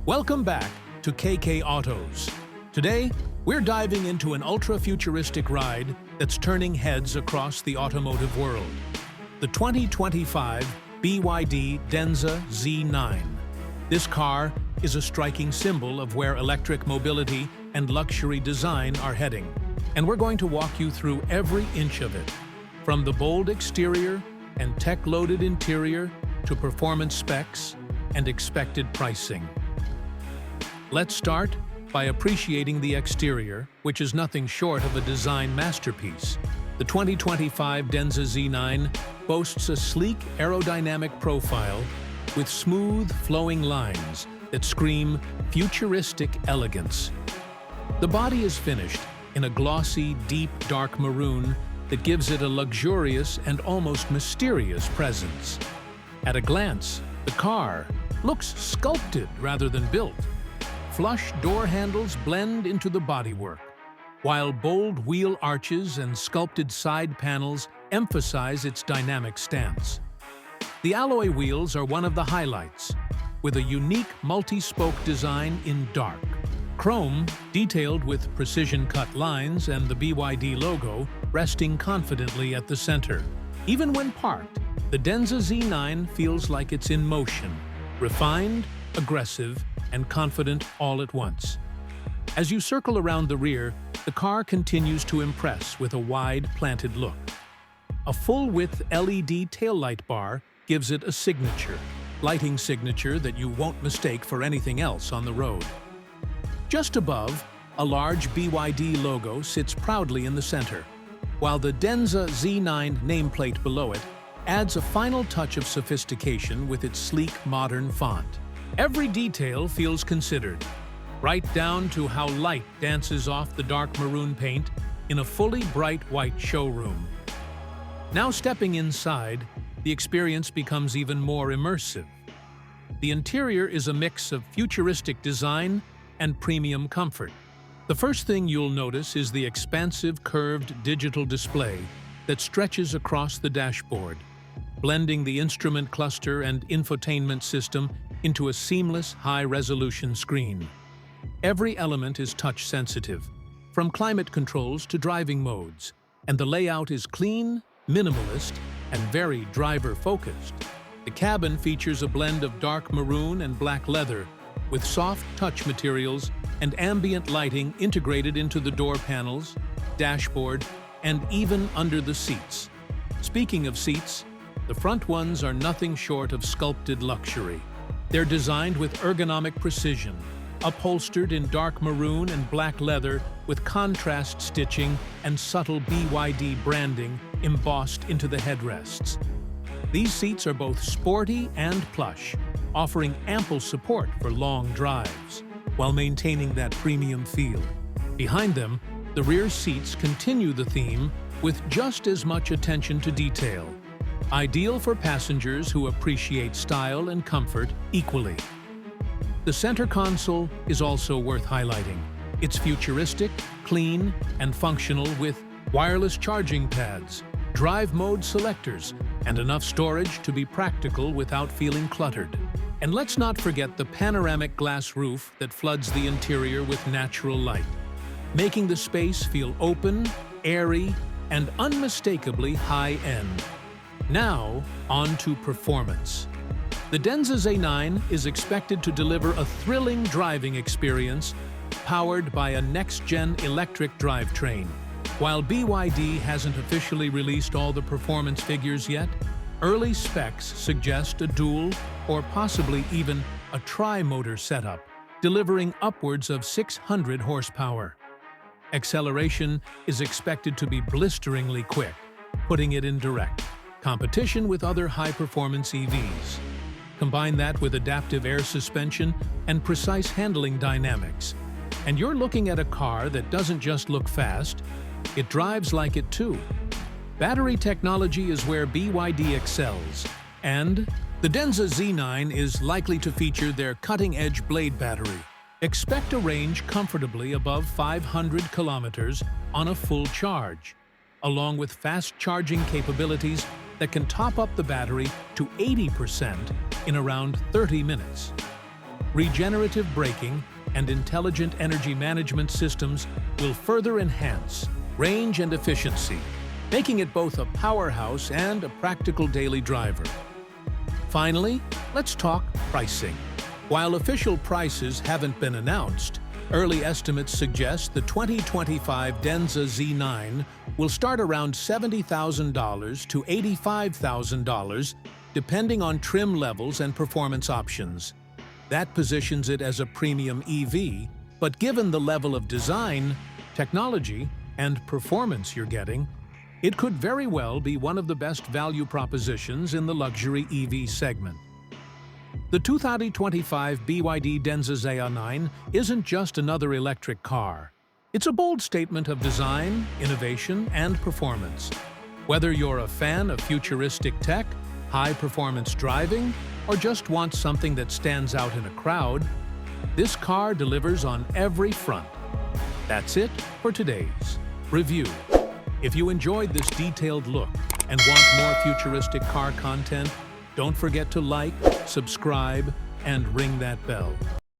Welcome back to KK Autos. Today, we're diving into an ultra-futuristic ride that's turning heads across the automotive world. The 2025 BYD Denza Z9. This car is a striking symbol of where electric mobility and luxury design are heading. And we're going to walk you through every inch of it, from the bold exterior and tech-loaded interior to performance specs and expected pricing. Let's start by appreciating the exterior, which is nothing short of a design masterpiece. The 2025 Denza Z9 boasts a sleek aerodynamic profile with smooth, flowing lines that scream futuristic elegance. The body is finished in a glossy, deep dark maroon that gives it a luxurious and almost mysterious presence. At a glance, the car looks sculpted rather than built. Flush door handles blend into the bodywork, while bold wheel arches and sculpted side panels emphasize its dynamic stance. The alloy wheels are one of the highlights, with a unique multi-spoke design in dark. Chrome, detailed with precision-cut lines, and the BYD logo resting confidently at the center. Even when parked, the Denza Z9 feels like it's in motion, refined, aggressive, and confident all at once. As you circle around the rear, the car continues to impress with a wide, planted look. A full-width LED taillight bar gives it a lighting signature that you won't mistake for anything else on the road. Just above, a large BYD logo sits proudly in the center, while the Denza Z9 nameplate below it adds a final touch of sophistication with its sleek, modern font. Every detail feels considered, right down to how light dances off the dark maroon paint in a fully bright white showroom. Now stepping inside, the experience becomes even more immersive. The interior is a mix of futuristic design and premium comfort. The first thing you'll notice is the expansive curved digital display that stretches across the dashboard, blending the instrument cluster and infotainment system into a seamless high-resolution screen. Every element is touch-sensitive, from climate controls to driving modes, and the layout is clean, minimalist, and very driver-focused. The cabin features a blend of dark maroon and black leather, with soft touch materials and ambient lighting integrated into the door panels, dashboard, and even under the seats. Speaking of seats, the front ones are nothing short of sculpted luxury. They're designed with ergonomic precision, upholstered in dark maroon and black leather with contrast stitching and subtle BYD branding embossed into the headrests. These seats are both sporty and plush, offering ample support for long drives, while maintaining that premium feel. Behind them, the rear seats continue the theme with just as much attention to detail, ideal for passengers who appreciate style and comfort equally. The center console is also worth highlighting. It's futuristic, clean, and functional with wireless charging pads, drive mode selectors, and enough storage to be practical without feeling cluttered. And let's not forget the panoramic glass roof that floods the interior with natural light, making the space feel open, airy, and unmistakably high-end. Now, on to performance. The Denza Z9 is expected to deliver a thrilling driving experience powered by a next-gen electric drivetrain. While BYD hasn't officially released all the performance figures yet, early specs suggest a dual or possibly even a tri-motor setup, delivering upwards of 600 horsepower. Acceleration is expected to be blisteringly quick, putting it in direct competition with other high-performance EVs. Combine that with adaptive air suspension and precise handling dynamics, and you're looking at a car that doesn't just look fast, it drives like it too. Battery technology is where BYD excels, and the Denza Z9 is likely to feature their cutting-edge blade battery. Expect a range comfortably above 500 kilometers on a full charge, along with fast charging capabilities that can top up the battery to 80% in around 30 minutes. regenerative braking, and intelligent energy management systems will further enhance range and efficiency, making it both a powerhouse and a practical daily driver. Finally, let's talk pricing. While official prices haven't been announced, early estimates suggest the 2025 Denza Z9 will start around $70,000 to $85,000, depending on trim levels and performance options. That positions it as a premium EV, but given the level of design, technology, and performance you're getting, it could very well be one of the best value propositions in the luxury EV segment. The 2025 BYD Denza Z9 isn't just another electric car. It's a bold statement of design, innovation, and performance. Whether you're a fan of futuristic tech, high-performance driving, or just want something that stands out in a crowd, this car delivers on every front. That's it for today's review. If you enjoyed this detailed look and want more futuristic car content, don't forget to like, subscribe, and ring that bell.